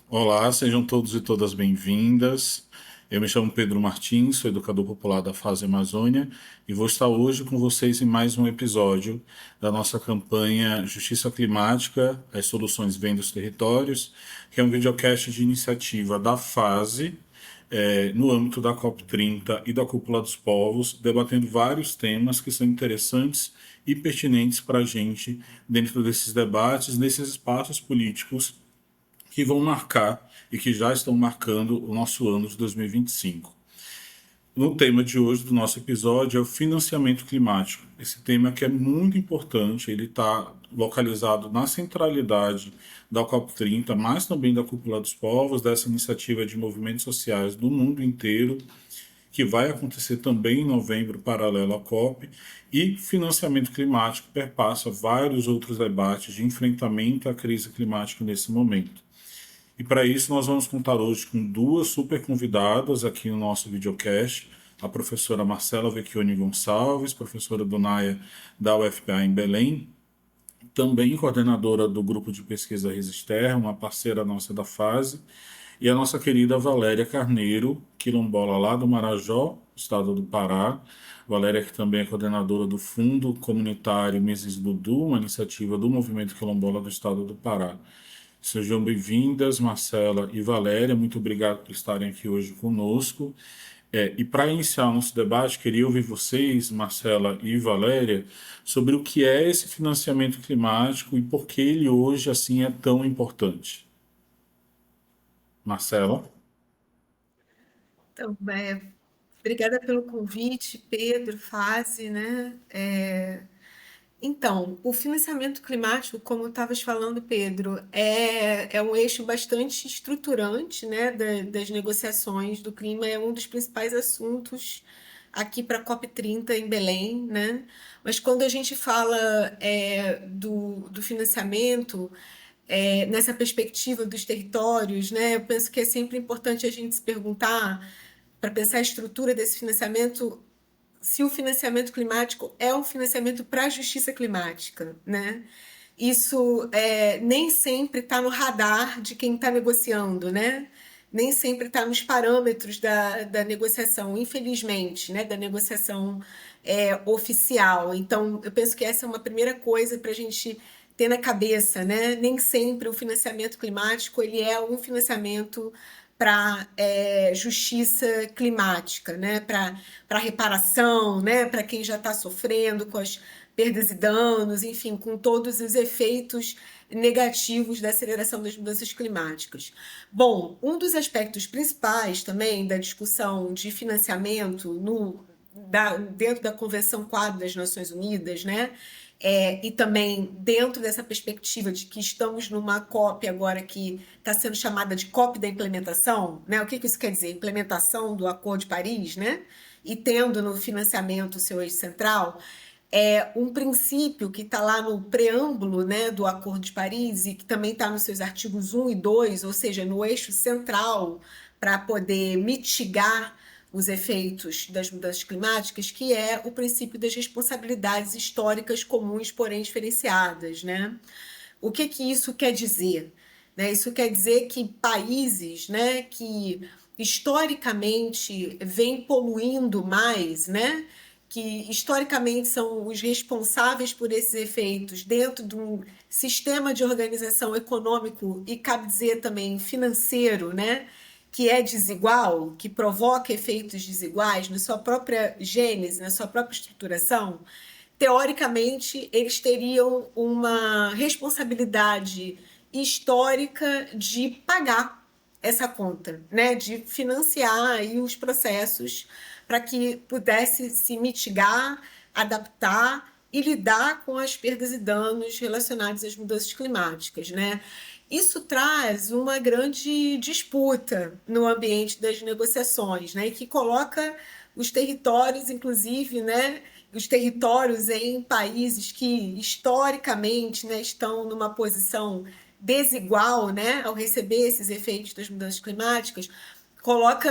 Olá, sejam todos e todas bem-vindas. Eu me chamo Pedro Martins, sou educador popular da Fase Amazônia e vou estar hoje com vocês em mais um episódio da nossa campanha Justiça Climática, as soluções vêm dos territórios, que é um videocast de iniciativa da Fase, no âmbito da COP30 e da Cúpula dos Povos, debatendo vários temas que são interessantes e pertinentes para a gente dentro desses debates, nesses espaços políticos que vão marcar e que já estão marcando o nosso ano de 2025. O tema de hoje do nosso episódio é o financiamento climático. Esse tema que é muito importante, ele está localizado na centralidade da COP30, mas também da Cúpula dos Povos, dessa iniciativa de movimentos sociais do mundo inteiro, que vai acontecer também em novembro, paralelo à COP, e financiamento climático perpassa vários outros debates de enfrentamento à crise climática nesse momento. E para isso nós vamos contar hoje com duas super convidadas aqui no nosso videocast, a professora Marcela Vecchioni Gonçalves, professora do NAIA da UFPA em Belém, também coordenadora do grupo de pesquisa Resister, uma parceira nossa da fase, e a nossa querida Valéria Carneiro, quilombola lá do Marajó, estado do Pará. Valéria que também é coordenadora do Fundo Comunitário Mises Dudu, uma iniciativa do Movimento Quilombola do estado do Pará. Sejam bem-vindas, Marcela e Valéria. Muito obrigado por estarem aqui hoje conosco. E para iniciar o nosso debate, queria ouvir vocês, Marcela e Valéria, sobre o que é esse financiamento climático e por que ele hoje assim é tão importante. Marcela? Então, obrigada pelo convite, Pedro, Fase, né? Então, o financiamento climático, como estavas falando, Pedro, é um eixo bastante estruturante, né, das negociações do clima, é um dos principais assuntos aqui para a COP30 em Belém, né? Mas quando a gente fala do financiamento, nessa perspectiva dos territórios, né, eu penso que é sempre importante a gente se perguntar, para pensar a estrutura desse financiamento, se o financiamento climático é um financiamento para a justiça climática, né? Isso nem sempre está no radar de quem está negociando, né? Nem sempre está nos parâmetros da negociação, infelizmente, né? Da negociação oficial. Então, eu penso que essa é uma primeira coisa para a gente ter na cabeça, né? Nem sempre o financiamento climático ele é um financiamento para justiça climática, né? Para reparação, né? Para quem já está sofrendo com as perdas e danos, enfim, com todos os efeitos negativos da aceleração das mudanças climáticas. Bom, um dos aspectos principais também da discussão de financiamento dentro da Convenção Quadro das Nações Unidas, né? E também dentro dessa perspectiva de que estamos numa COP agora que está sendo chamada de COP da implementação, né? O que isso quer dizer? Implementação do Acordo de Paris, né? E tendo no financiamento o seu eixo central, é um princípio que está lá no preâmbulo, né, do Acordo de Paris e que também está nos seus artigos 1 e 2, ou seja, no eixo central para poder mitigar os efeitos das mudanças climáticas, que é o princípio das responsabilidades históricas comuns, porém diferenciadas, né? O que isso quer dizer? Né? Isso quer dizer que países, né, que historicamente vêm poluindo mais, né, que historicamente são os responsáveis por esses efeitos dentro de um sistema de organização econômico e, cabe dizer também, financeiro, né, que é desigual, que provoca efeitos desiguais na sua própria gênese, na sua própria estruturação, teoricamente, eles teriam uma responsabilidade histórica de pagar essa conta, né? De financiar aí os processos para que pudesse se mitigar, adaptar e lidar com as perdas e danos relacionados às mudanças climáticas, né? Isso traz uma grande disputa no ambiente das negociações, né? Que coloca os territórios, inclusive, né? Os territórios em países que historicamente, né, estão numa posição desigual, né, ao receber esses efeitos das mudanças climáticas, coloca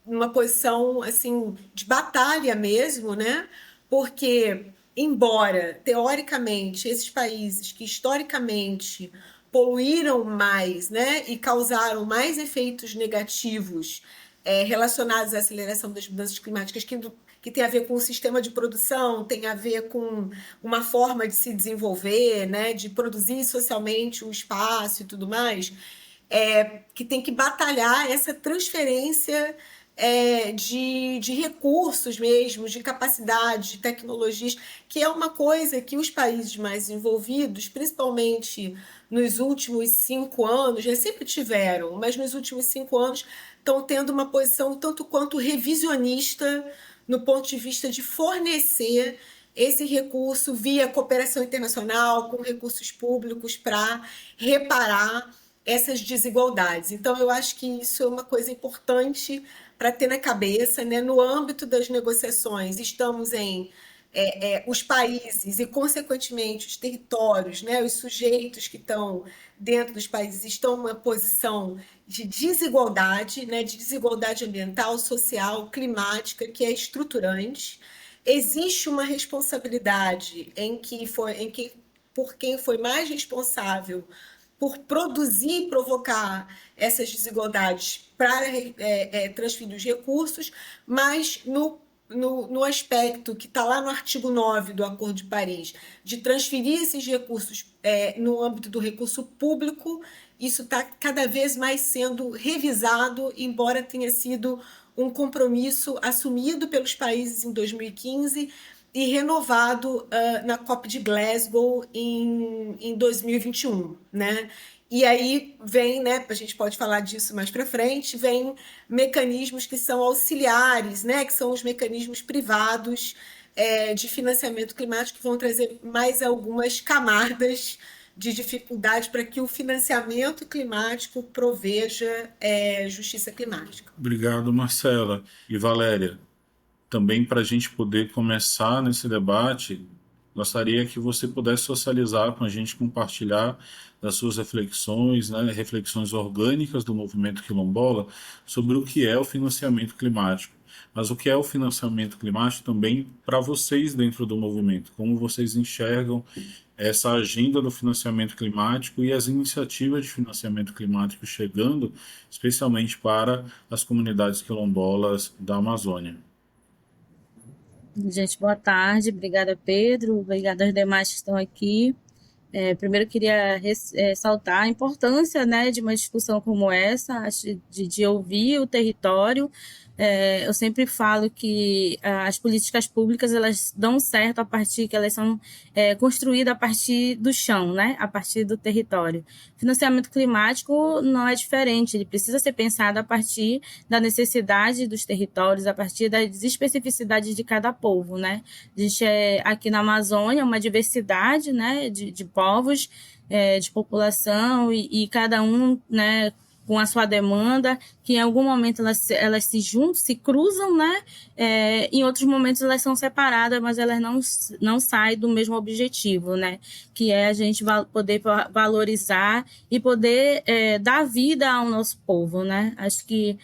numa posição assim de batalha mesmo, né? Porque embora teoricamente esses países que historicamente poluíram mais, né, e causaram mais efeitos negativos relacionados à aceleração das mudanças climáticas, que tem a ver com o sistema de produção, tem a ver com uma forma de se desenvolver, né, de produzir socialmente o espaço e tudo mais, que tem que batalhar essa transferência de recursos mesmo, de capacidade, de tecnologias, que é uma coisa que os países mais desenvolvidos, principalmente nos últimos 5 anos, já sempre tiveram, mas nos últimos 5 anos estão tendo uma posição tanto quanto revisionista no ponto de vista de fornecer esse recurso via cooperação internacional, com recursos públicos para reparar essas desigualdades. Então, eu acho que isso é uma coisa importante para ter na cabeça, né? No âmbito das negociações, estamos em os países e, consequentemente, os territórios, né? Os sujeitos que estão dentro dos países estão numa posição de desigualdade, né? De desigualdade ambiental, social, climática, que é estruturante. Existe uma responsabilidade por quem foi mais responsável por produzir e provocar essas desigualdades para transferir os recursos, mas no aspecto que está lá no artigo 9 do Acordo de Paris, de transferir esses recursos no âmbito do recurso público, isso está cada vez mais sendo revisado, embora tenha sido um compromisso assumido pelos países em 2015 e renovado na COP de Glasgow em 2021, né? E aí vem, né, a gente pode falar disso mais para frente, vem mecanismos que são auxiliares, né, que são os mecanismos privados de financiamento climático, que vão trazer mais algumas camadas de dificuldade para que o financiamento climático proveja justiça climática. Obrigado, Marcela. E Valéria, também para a gente poder começar nesse debate, gostaria que você pudesse socializar com a gente, compartilhar das suas reflexões, né, reflexões orgânicas do movimento quilombola sobre o que é o financiamento climático. Mas o que é o financiamento climático também para vocês dentro do movimento, como vocês enxergam essa agenda do financiamento climático e as iniciativas de financiamento climático chegando, especialmente para as comunidades quilombolas da Amazônia. Gente, boa tarde. Obrigada, Pedro. Obrigada aos demais que estão aqui. Primeiro, queria ressaltar a importância, né, de uma discussão como essa, de ouvir o território. Eu sempre falo que as políticas públicas, elas dão certo a partir que elas são construídas a partir do chão, né, a partir do território. Financiamento climático não é diferente, ele precisa ser pensado a partir da necessidade dos territórios, a partir das especificidades de cada povo, né. A gente aqui na Amazônia, uma diversidade, né, de povos, de população, e cada um, né, com a sua demanda, que em algum momento elas se juntam, se cruzam, né? Em outros momentos elas são separadas, mas elas não saem do mesmo objetivo, né? Que é a gente poder valorizar e poder dar vida ao nosso povo, né? Acho que,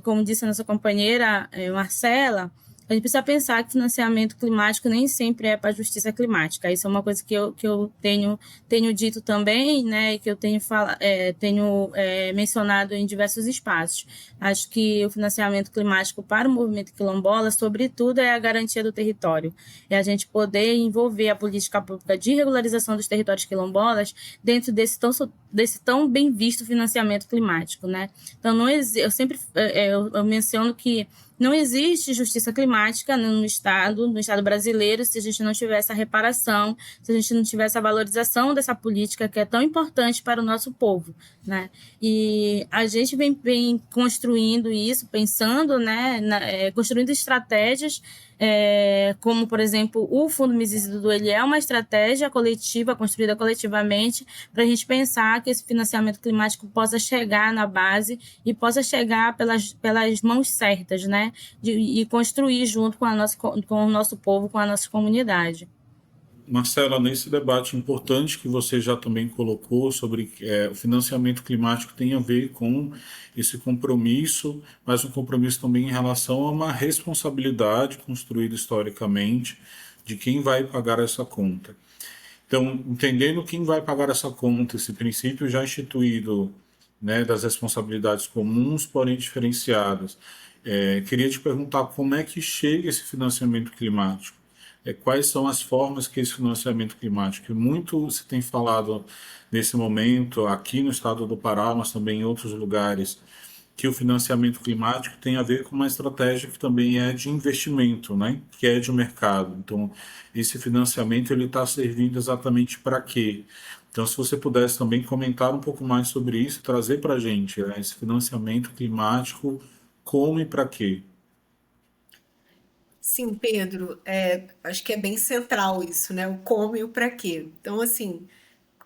como disse a nossa companheira Marcela, a gente precisa pensar que financiamento climático nem sempre é para a justiça climática. Isso é uma coisa que eu tenho dito também, né, que eu tenho mencionado em diversos espaços. Acho que o financiamento climático para o movimento quilombola, sobretudo, é a garantia do território. É a gente poder envolver a política pública de regularização dos territórios quilombolas dentro desse tão bem visto financiamento climático, né? Então, eu sempre menciono que não existe justiça climática no Estado brasileiro, se a gente não tiver essa reparação, se a gente não tiver essa valorização dessa política que é tão importante para o nosso povo, né? E a gente vem construindo isso, pensando, né, construindo estratégias, como, por exemplo, o Fundo Misis-Dudu, ele é uma estratégia coletiva, construída coletivamente, para a gente pensar que esse financiamento climático possa chegar na base e possa chegar pelas mãos certas, né? E construir junto com o nosso povo, com a nossa comunidade. Marcela, nesse debate importante que você já também colocou sobre o financiamento climático tem a ver com esse compromisso, mas um compromisso também em relação a uma responsabilidade construída historicamente de quem vai pagar essa conta. Então, entendendo quem vai pagar essa conta, esse princípio já instituído, né, das responsabilidades comuns, porém diferenciadas, queria te perguntar como é que chega esse financiamento climático? Quais são as formas que esse financiamento climático, que muito se tem falado nesse momento, aqui no estado do Pará, mas também em outros lugares, que o financiamento climático tem a ver com uma estratégia que também é de investimento, né? Que é de mercado. Então, esse financiamento ele está servindo exatamente para quê? Então, se você pudesse também comentar um pouco mais sobre isso, trazer para a gente, né, esse financiamento climático, como e para quê? Sim, Pedro, acho que é bem central isso, né? O como e o para quê. Então, assim,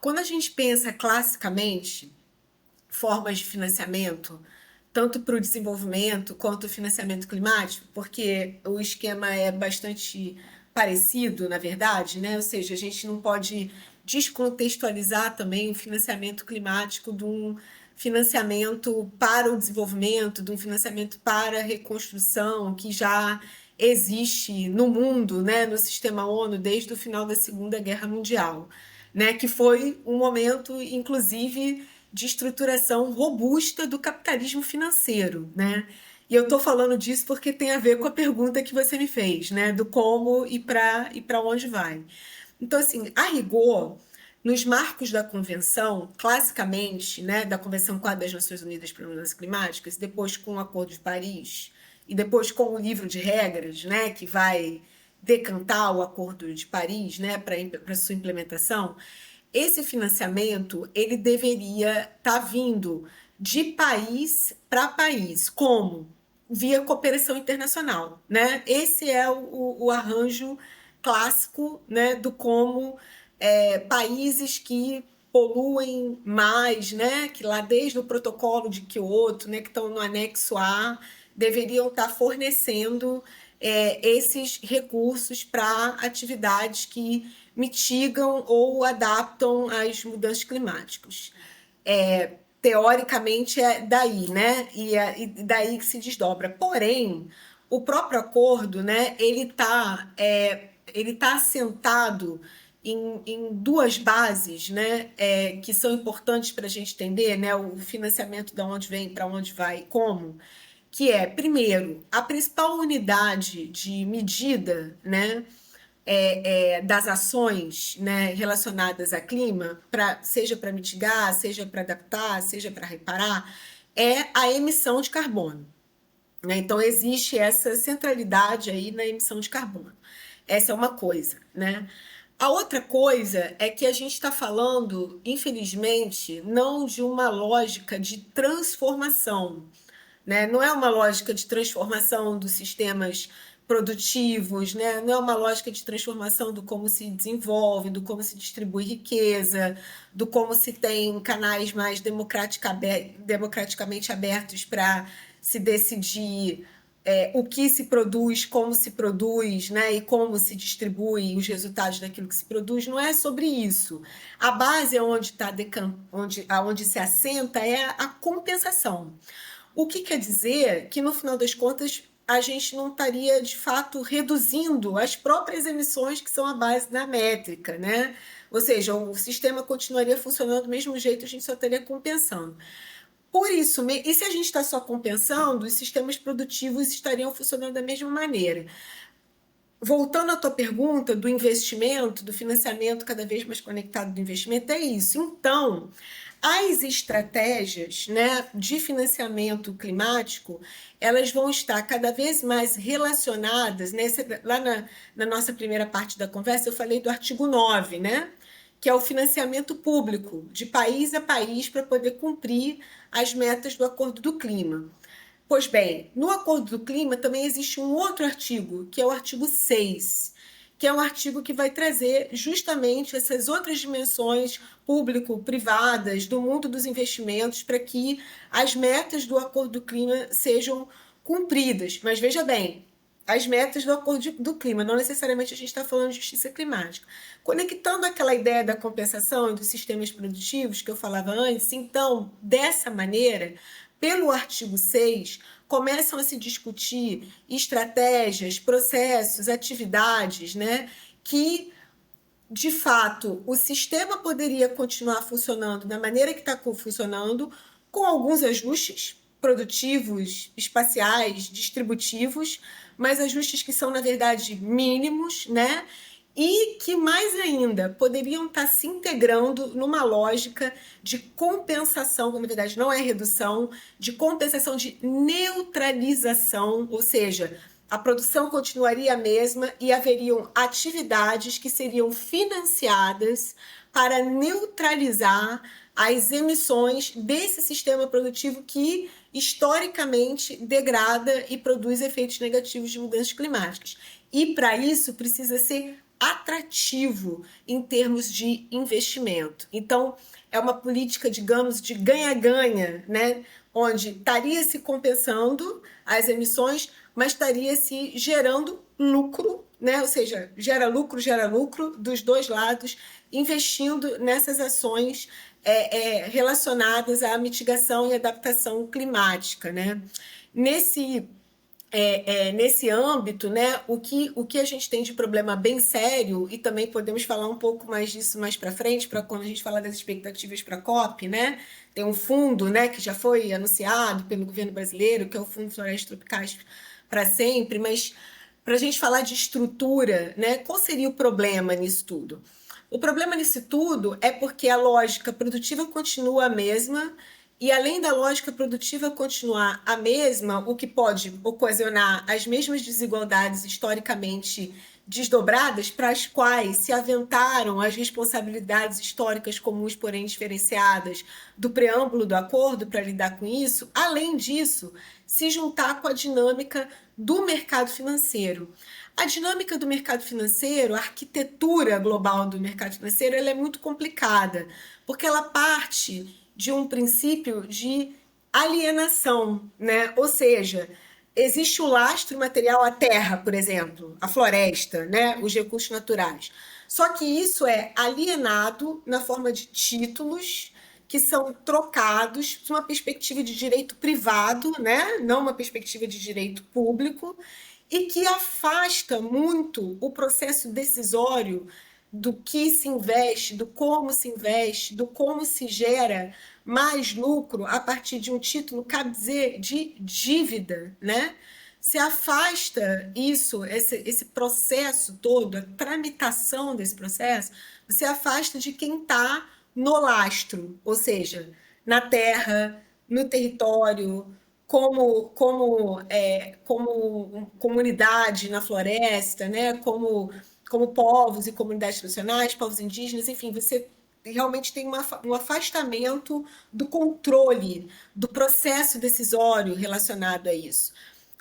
quando a gente pensa classicamente formas de financiamento, tanto para o desenvolvimento quanto o financiamento climático, porque o esquema é bastante parecido, na verdade, né? Ou seja, a gente não pode descontextualizar também o financiamento climático de um financiamento para o desenvolvimento, de um financiamento para a reconstrução, que já existe no mundo, né, no sistema ONU, desde o final da Segunda Guerra Mundial, né, que foi um momento, inclusive, de estruturação robusta do capitalismo financeiro, né? E eu estou falando disso porque tem a ver com a pergunta que você me fez, né? Do como e para onde vai. Então, assim, a rigor, nos marcos da convenção, classicamente, né, da Convenção Quadro das Nações Unidas para as Mudanças Climáticas, depois com o Acordo de Paris, e depois com o livro de regras, né, que vai decantar o Acordo de Paris, né, para sua implementação, esse financiamento ele deveria estar vindo de país para país, como? Via cooperação internacional, né? Esse é o arranjo clássico, né, do como países que poluem mais, né, que lá desde o protocolo de Kyoto, né, que estão no anexo A, deveriam estar fornecendo esses recursos para atividades que mitigam ou adaptam às mudanças climáticas. Teoricamente é daí, né? E daí que se desdobra. Porém, o próprio acordo, né? Ele tá assentado em duas bases, né? Que são importantes para a gente entender, né? O financiamento de onde vem, para onde vai, e como. Que é, primeiro, a principal unidade de medida, né? Das ações, né, relacionadas a clima, seja para mitigar, seja para adaptar, seja para reparar, é a emissão de carbono, né? Então, existe essa centralidade aí na emissão de carbono. Essa é uma coisa, né? A outra coisa é que a gente está falando, infelizmente, não de uma lógica de transformação, né? Não é uma lógica de transformação dos sistemas produtivos, né? Não é uma lógica de transformação do como se desenvolve, do como se distribui riqueza, do como se tem canais mais democraticamente abertos para se decidir o que se produz, como se produz, né? E como se distribui os resultados daquilo que se produz. Não é sobre isso. A base é onde se assenta é a compensação. O que quer dizer que, no final das contas, a gente não estaria, de fato, reduzindo as próprias emissões que são a base da métrica, né? Ou seja, o sistema continuaria funcionando do mesmo jeito, a gente só estaria compensando. Por isso, e se a gente está só compensando, os sistemas produtivos estariam funcionando da mesma maneira. Voltando à tua pergunta do investimento, do financiamento cada vez mais conectado do investimento, é isso. Então, as estratégias, né, de financiamento climático, elas vão estar cada vez mais relacionadas, né? Lá na nossa primeira parte da conversa, eu falei do artigo 9, né? Que é o financiamento público, de país a país, para poder cumprir as metas do Acordo do Clima. Pois bem, no Acordo do Clima também existe um outro artigo, que é o artigo 6, que é um artigo que vai trazer justamente essas outras dimensões público-privadas do mundo dos investimentos para que as metas do Acordo do Clima sejam cumpridas. Mas veja bem, as metas do Acordo do Clima, não necessariamente a gente está falando de justiça climática. Conectando aquela ideia da compensação e dos sistemas produtivos que eu falava antes, então, dessa maneira, pelo artigo 6, começam a se discutir estratégias, processos, atividades, né, que de fato, o sistema poderia continuar funcionando da maneira que está funcionando, com alguns ajustes produtivos, espaciais, distributivos, mas ajustes que são, na verdade, mínimos, né? E que, mais ainda, poderiam estar se integrando numa lógica de compensação, que na verdade não é redução, de compensação, de neutralização, ou seja, a produção continuaria a mesma e haveriam atividades que seriam financiadas para neutralizar as emissões desse sistema produtivo que historicamente degrada e produz efeitos negativos de mudanças climáticas. E para isso precisa ser atrativo em termos de investimento. Então, é uma política, digamos, de ganha-ganha, né? Onde estaria se compensando as emissões, mas estaria se gerando lucro, né? Ou seja, gera lucro dos dois lados, investindo nessas ações relacionadas à mitigação e adaptação climática, né? Nesse âmbito, né, o que a gente tem de problema bem sério, e também podemos falar um pouco mais disso mais para frente, para quando a gente falar das expectativas para a COP, né? Tem um fundo, né, que já foi anunciado pelo governo brasileiro, que é o Fundo Florestas Tropicais para Sempre, mas para a gente falar de estrutura, né, qual seria o problema nisso tudo? O problema nisso tudo é porque a lógica produtiva continua a mesma, e além da lógica produtiva continuar a mesma, o que pode ocasionar as mesmas desigualdades historicamente desdobradas, para as quais se aventaram as responsabilidades históricas comuns, porém diferenciadas, do preâmbulo do acordo para lidar com isso, além disso, se juntar com a dinâmica do mercado financeiro. A dinâmica do mercado financeiro, a arquitetura global do mercado financeiro, ela é muito complicada, porque ela parte de um princípio de alienação, né? Ou seja, existe o lastro material, a terra, por exemplo, a floresta, né? Os recursos naturais. Só que isso é alienado na forma de títulos que são trocados de uma perspectiva de direito privado, né? Não uma perspectiva de direito público, e que afasta muito o processo decisório do que se investe, do como se gera mais lucro a partir de um título, cabe dizer, de dívida, né? Se afasta isso, esse processo todo, a tramitação desse processo, você afasta de quem está no lastro, ou seja, na terra, no território, como comunidade na floresta, né? Como povos e comunidades tradicionais, povos indígenas, enfim, você realmente tem um afastamento do controle, do processo decisório relacionado a isso,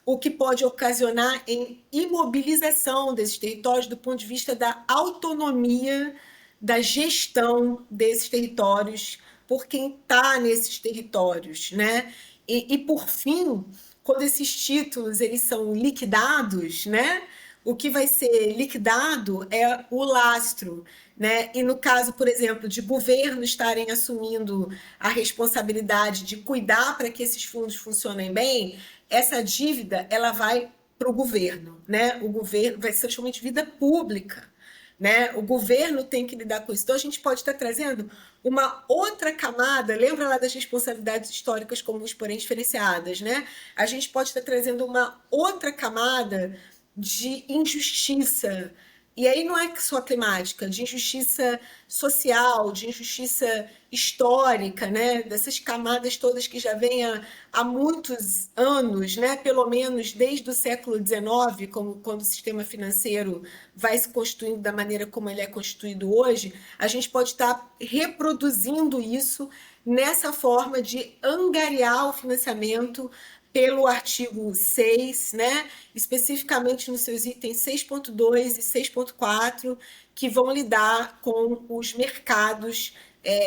o que pode ocasionar em imobilização desses territórios do ponto de vista da autonomia da gestão desses territórios por quem está nesses territórios, né? E por fim, quando esses títulos eles são liquidados, né? O que vai ser liquidado é o lastro, né? E no caso, por exemplo, de governos estarem assumindo a responsabilidade de cuidar para que esses fundos funcionem bem, essa dívida ela vai para o governo, né? O governo vai ser chamado de dívida pública, né? O governo tem que lidar com isso. Então, a gente pode estar trazendo uma outra camada, lembra lá das responsabilidades históricas comuns, porém diferenciadas, né? A gente pode estar trazendo uma outra camada de injustiça. E aí não é só climática, de injustiça social, de injustiça histórica, né? Dessas camadas todas que já vêm há muitos anos, né? Pelo menos desde o século XIX, quando o sistema financeiro vai se constituindo da maneira como ele é constituído hoje, a gente pode estar reproduzindo isso nessa forma de angariar o financiamento pelo artigo 6, né? Especificamente nos seus itens 6.2 e 6.4, que vão lidar com os mercados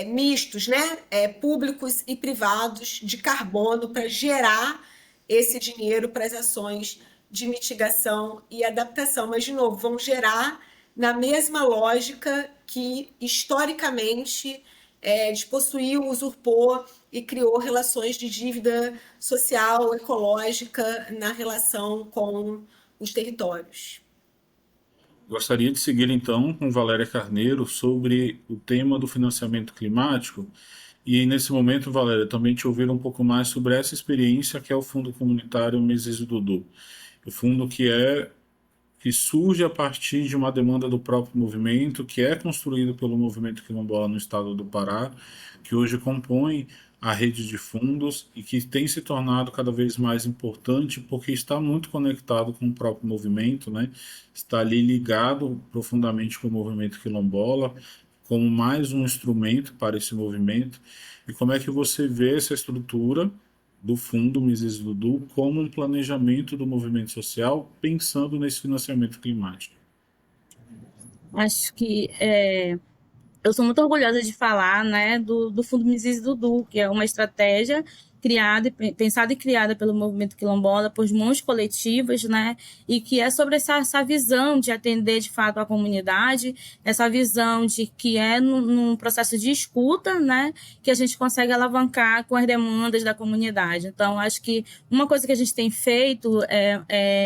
mistos, né? Públicos e privados de carbono para gerar esse dinheiro para as ações de mitigação e adaptação. Mas, de novo, vão gerar na mesma lógica que, historicamente, despossuiu, usurpou e criou relações de dívida social, ecológica na relação com os territórios. Gostaria de seguir então com Valéria Carneiro sobre o tema do financiamento climático. E nesse momento, Valéria, também te ouvir um pouco mais sobre essa experiência que é o Fundo Comunitário Meses Dudu. O fundo que surge a partir de uma demanda do próprio movimento, que é construído pelo movimento quilombola no estado do Pará, que hoje compõe a rede de fundos e que tem se tornado cada vez mais importante porque está muito conectado com o próprio movimento, né? Está ali ligado profundamente com o movimento quilombola, como mais um instrumento para esse movimento. E como é que você vê essa estrutura do Fundo Mises Dudu como um planejamento do movimento social pensando nesse financiamento climático? Acho que eu sou muito orgulhosa de falar, né, do Fundo Mises Dudu, que é uma estratégia criada, pensada e criada pelo movimento quilombola, por mãos coletivas, né, e que é sobre essa visão de atender de fato a comunidade, essa visão de que é num processo de escuta, né, que a gente consegue alavancar com as demandas da comunidade. Então, acho que uma coisa que a gente tem feito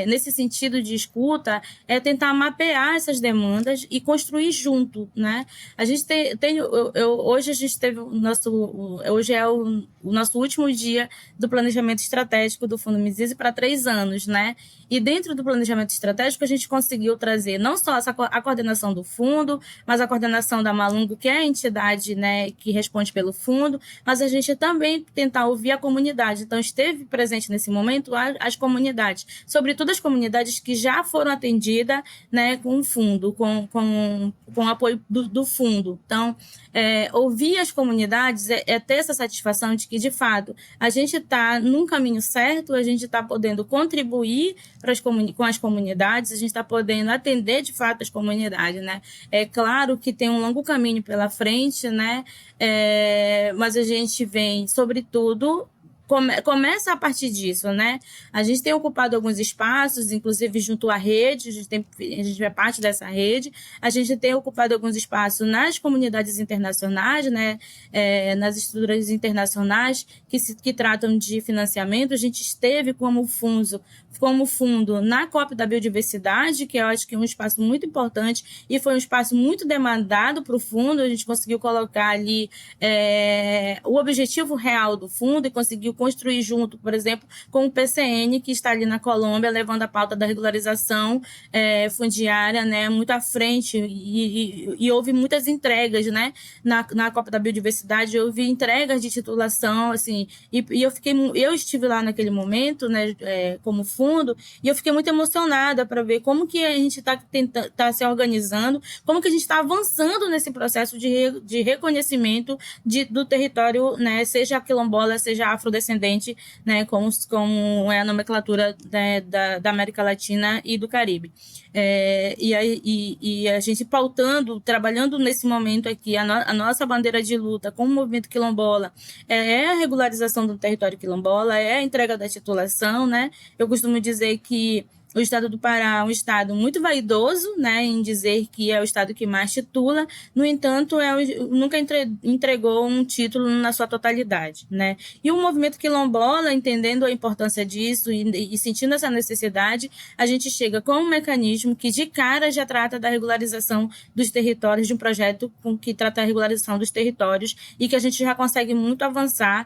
nesse sentido de escuta é tentar mapear essas demandas e construir junto, né? A gente hoje a gente teve hoje é o nosso último dia do planejamento estratégico do Fundo Mises para 3 anos, né? E dentro do planejamento estratégico a gente conseguiu trazer não só a coordenação do fundo, mas a coordenação da Malungo, que é a entidade, né, que responde pelo fundo, mas a gente também tentar ouvir a comunidade. Então esteve presente nesse momento as comunidades, sobretudo as comunidades que já foram atendidas, né, com o fundo, com o apoio do fundo. Então, ouvir as comunidades é ter essa satisfação de que, de fato, a gente está num caminho certo, a gente está podendo contribuir com as comunidades, a gente está podendo atender, de fato, as comunidades, né? É claro que tem um longo caminho pela frente, né? Mas a gente vem, sobretudo, começa a partir disso, né? A gente tem ocupado alguns espaços, inclusive junto à rede, a gente é parte dessa rede, a gente tem ocupado alguns espaços nas comunidades internacionais, né? Nas estruturas internacionais que tratam de financiamento. A gente esteve como fundo na COP da Biodiversidade, que eu acho que é um espaço muito importante e foi um espaço muito demandado para o fundo. A gente conseguiu colocar ali o objetivo real do fundo e conseguiu construir junto, por exemplo, com o PCN, que está ali na Colômbia, levando a pauta da regularização fundiária, né, muito à frente, e houve muitas entregas, né, na Copa da Biodiversidade, houve entregas de titulação, assim, e eu estive lá naquele momento, né, como fundo, e eu fiquei muito emocionada para ver como que a gente está se organizando, como que a gente está avançando nesse processo de reconhecimento do território, né, seja quilombola, seja afrodescendente, né, como é a nomenclatura, né, da América Latina e do Caribe. E a gente trabalhando nesse momento aqui, a nossa bandeira de luta com o movimento quilombola é a regularização do território quilombola, é a entrega da titulação, né? Eu costumo dizer que o estado do Pará é um estado muito vaidoso, né, em dizer que é o estado que mais titula, no entanto, nunca entregou um título na sua totalidade, né? E o movimento quilombola, entendendo a importância disso e sentindo essa necessidade, a gente chega com um mecanismo que de cara já trata da regularização dos territórios, de um projeto que trata a regularização dos territórios e que a gente já consegue muito avançar,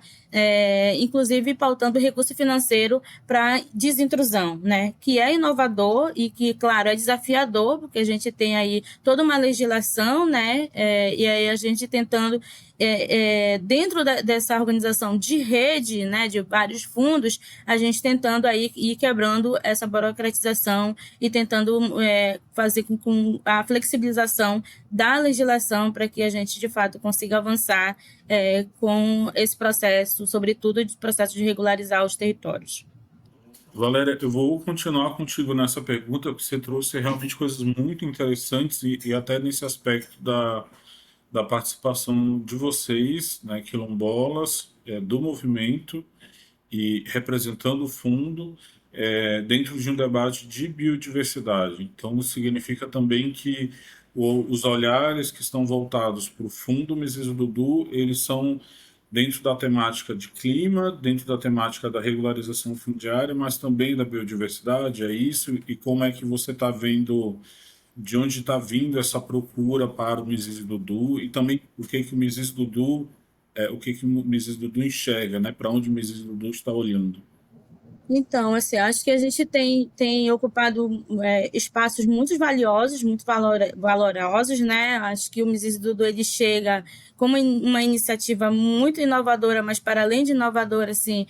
inclusive pautando recurso financeiro para desintrusão, né? Que é inovador e que, claro, é desafiador, porque a gente tem aí toda uma legislação, né? E aí a gente tentando, dentro dessa organização de rede, né, de vários fundos, a gente tentando aí ir quebrando essa burocratização e tentando fazer com a flexibilização da legislação para que a gente, de fato, consiga avançar com esse processo, sobretudo o processo de regularizar os territórios. Valéria, eu vou continuar contigo nessa pergunta, porque você trouxe realmente coisas muito interessantes e até nesse aspecto da participação de vocês, né, quilombolas, do movimento e representando o fundo dentro de um debate de biodiversidade. Então, isso significa também que os olhares que estão voltados para o fundo Mises Dudu, eles são dentro da temática de clima, dentro da temática da regularização fundiária, mas também da biodiversidade, é isso? E como é que você está vendo de onde está vindo essa procura para o Mises e Dudu e também o que que o Mises e Dudu, o que que o Mises e Dudu enxerga, né? Para onde o Mises e Dudu está olhando. Então, assim, acho que a gente tem ocupado espaços muito valiosos, muito valorosos, né? Acho que o Mises Dudu ele chega como uma iniciativa muito inovadora, mas para além de inovadora, assim,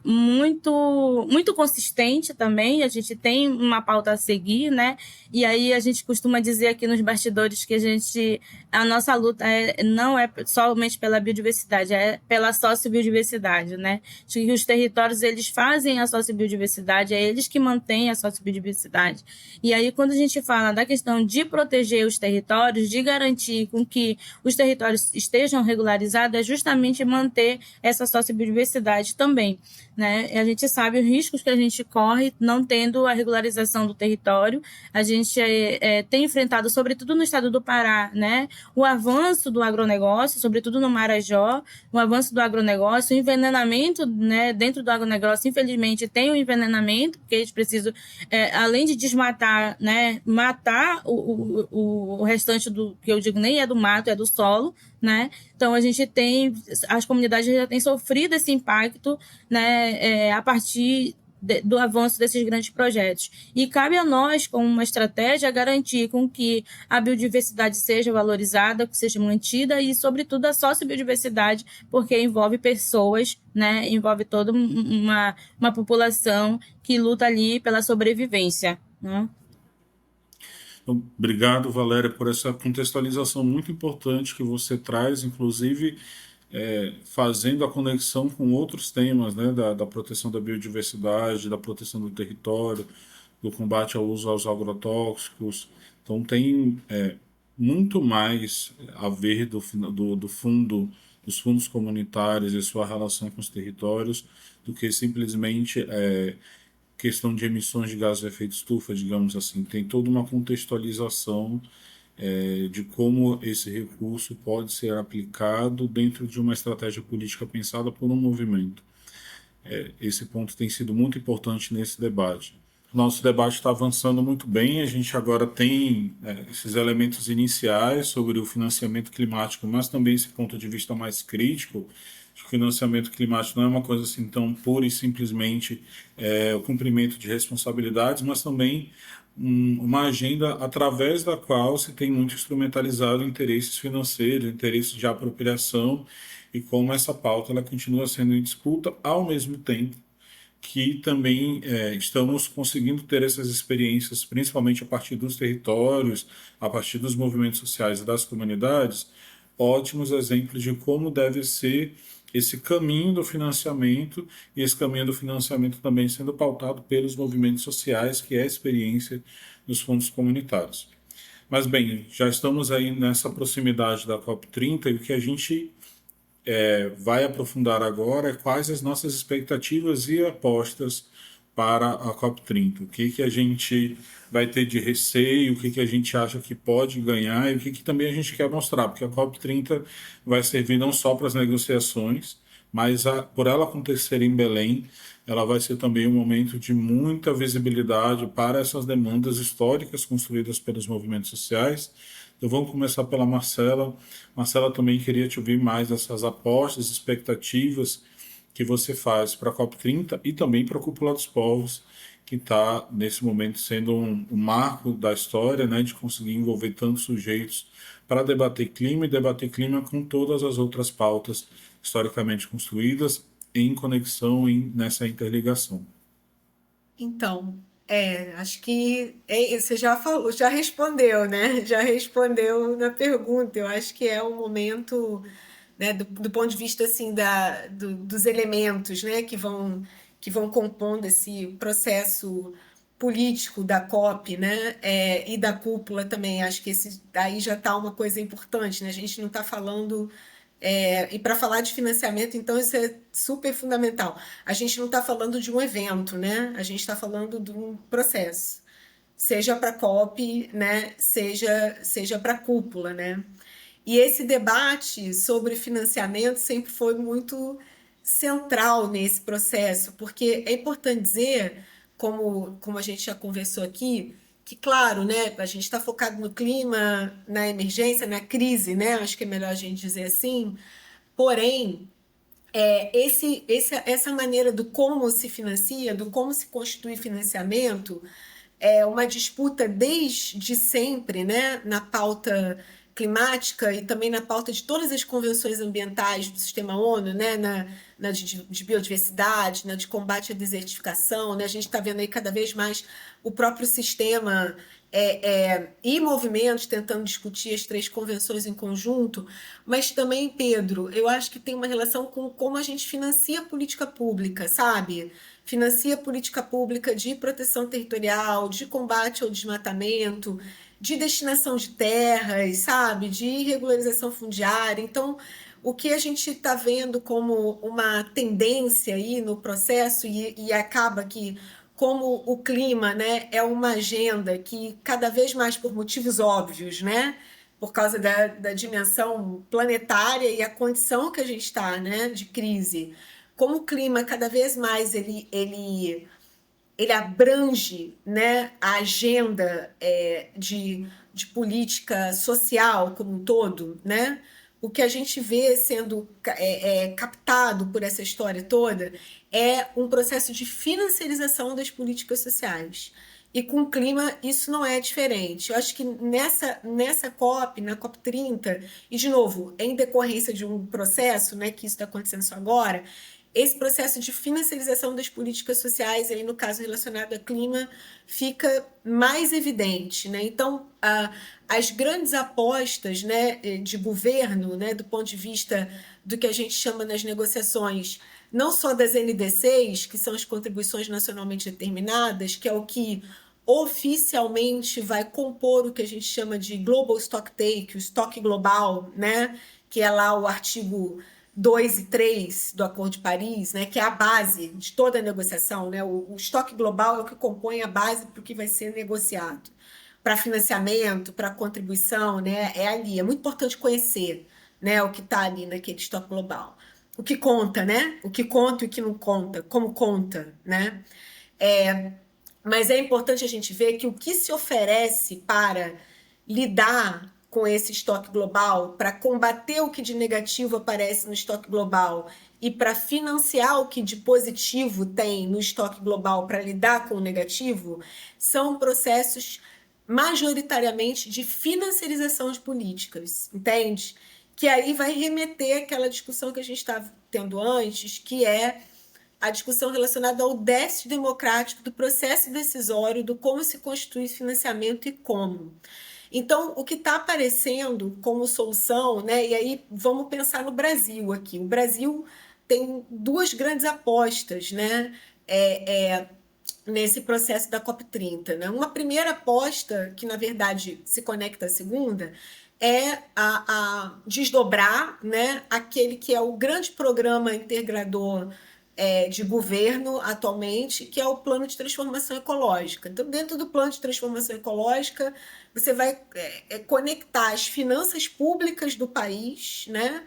muito consistente também. A gente tem uma pauta a seguir, né? E aí a gente costuma dizer aqui nos bastidores que a nossa luta não é somente pela biodiversidade, é pela sociobiodiversidade, né? Acho que os territórios eles fazem a sociobiodiversidade, é eles que mantêm a sociobiodiversidade. E aí quando a gente fala da questão de proteger os territórios, de garantir com que os territórios estejam regularizados, é justamente manter essa sociobiodiversidade também, né? A gente sabe os riscos que a gente corre não tendo a regularização do território. A gente tem enfrentado, sobretudo no estado do Pará, né, o avanço do agronegócio, sobretudo no Marajó, o avanço do agronegócio, o envenenamento, né, dentro do agronegócio, infelizmente, tem um envenenamento, porque eles precisam, além de desmatar, né, matar o restante do, que eu digo, nem é do mato, é do solo, né? Então, as comunidades já têm sofrido esse impacto, né, a partir do avanço desses grandes projetos. E cabe a nós, como uma estratégia, garantir com que a biodiversidade seja valorizada, que seja mantida e, sobretudo, a sociobiodiversidade, porque envolve pessoas, né? Envolve toda uma população que luta ali pela sobrevivência, né? Então, obrigado, Valéria, por essa contextualização muito importante que você traz, inclusive fazendo a conexão com outros temas, né, da proteção da biodiversidade, da proteção do território, do combate ao uso aos agrotóxicos. Então, tem muito mais a ver do fundo, dos fundos comunitários e sua relação com os territórios, do que simplesmente questão de emissões de gases de efeito estufa, digamos assim. Tem toda uma contextualização de como esse recurso pode ser aplicado dentro de uma estratégia política pensada por um movimento. Esse ponto tem sido muito importante nesse debate. Nosso debate está avançando muito bem, a gente agora tem esses elementos iniciais sobre o financiamento climático, mas também esse ponto de vista mais crítico. O financiamento climático não é uma coisa assim tão pura e simplesmente o cumprimento de responsabilidades, mas também uma agenda através da qual se tem muito instrumentalizado interesses financeiros, interesses de apropriação, e como essa pauta ela continua sendo em disputa, ao mesmo tempo que também estamos conseguindo ter essas experiências, principalmente a partir dos territórios, a partir dos movimentos sociais e das comunidades, ótimos exemplos de como deve ser esse caminho do financiamento, e esse caminho do financiamento também sendo pautado pelos movimentos sociais, que é a experiência dos fundos comunitários. Mas, bem, já estamos aí nessa proximidade da COP30 e o que a gente vai aprofundar agora é quais as nossas expectativas e apostas para a COP30. O que que a gente vai ter de receio, o que que a gente acha que pode ganhar e o que que também a gente quer mostrar, porque a COP30 vai servir não só para as negociações, mas por ela acontecer em Belém, ela vai ser também um momento de muita visibilidade para essas demandas históricas construídas pelos movimentos sociais. Então vamos começar pela Marcela. Marcela, também queria te ouvir mais essas apostas, expectativas que você faz para a COP30 e também para a Cúpula dos Povos, que está, nesse momento, sendo um marco da história, né, de conseguir envolver tantos sujeitos para debater clima e debater clima com todas as outras pautas historicamente construídas em conexão, nessa interligação. Então, acho que você já falou, já respondeu, né? Já respondeu na pergunta. Eu acho que é um momento, né, do ponto de vista assim dos elementos, né, que vão compondo esse processo político da COP, né, e da cúpula também. Acho que esse aí já está uma coisa importante, né? A gente não está falando e para falar de financiamento, então isso é super fundamental. A gente não está falando de um evento, né? A gente está falando de um processo, seja para a COP, né? Seja para a cúpula, né? E esse debate sobre financiamento sempre foi muito central nesse processo, porque é importante dizer, como a gente já conversou aqui, que, claro, né, a gente está focado no clima, na emergência, na crise, né? Acho que é melhor a gente dizer assim. Porém, essa maneira do como se financia, do como se constitui financiamento, é uma disputa desde sempre, né, na pauta climática e também na pauta de todas as convenções ambientais do sistema ONU, né, na de biodiversidade, na de combate à desertificação, né, a gente está vendo aí cada vez mais o próprio sistema e movimentos tentando discutir as três convenções em conjunto, mas também, Pedro, eu acho que tem uma relação com como a gente financia a política pública, sabe? Financia política pública de proteção territorial, de combate ao desmatamento, de destinação de terras, sabe? De regularização fundiária. Então, o que a gente está vendo como uma tendência aí no processo, e acaba que, como o clima, né, é uma agenda que cada vez mais, por motivos óbvios, né? Por causa da dimensão planetária e a condição que a gente está, né, de crise, como o clima cada vez mais ele abrange, né, a agenda de política social como um todo, né? O que a gente vê sendo captado por essa história toda é um processo de financiarização das políticas sociais. E com o clima isso não é diferente. Eu acho que nessa COP, na COP 30, e de novo, em decorrência de um processo, né, que isso está acontecendo só agora, esse processo de financiarização das políticas sociais, aí no caso relacionado ao clima, fica mais evidente, né? Então, as grandes apostas, né, de governo, né, do ponto de vista do que a gente chama nas negociações, não só das NDCs, que são as contribuições nacionalmente determinadas, que é o que oficialmente vai compor o que a gente chama de Global Stock Take, o estoque global, né, que é lá o artigo 2 e 3 do Acordo de Paris, né, que é a base de toda a negociação, né? O estoque global é o que compõe a base para o que vai ser negociado. Para financiamento, para contribuição, né? É ali. É muito importante conhecer, né, o que está ali naquele estoque global. O que conta, né? O que conta e o que não conta, como conta, né? Mas é importante a gente ver que o que se oferece para lidar com esse estoque global, para combater o que de negativo aparece no estoque global e para financiar o que de positivo tem no estoque global para lidar com o negativo, são processos majoritariamente de financiarização de políticas, entende? Que aí vai remeter àquela discussão que a gente estava tendo antes, que é a discussão relacionada ao déficit democrático do processo decisório, do como se constitui financiamento e como. Então, o que está aparecendo como solução, né? E aí vamos pensar no Brasil aqui. O Brasil tem duas grandes apostas, né? Nesse processo da COP30, né? Uma primeira aposta, que na verdade se conecta à segunda, é a desdobrar, né, aquele que é o grande programa integrador de governo atualmente, que é o Plano de Transformação Ecológica. Então, dentro do Plano de Transformação Ecológica, você vai conectar as finanças públicas do país, né,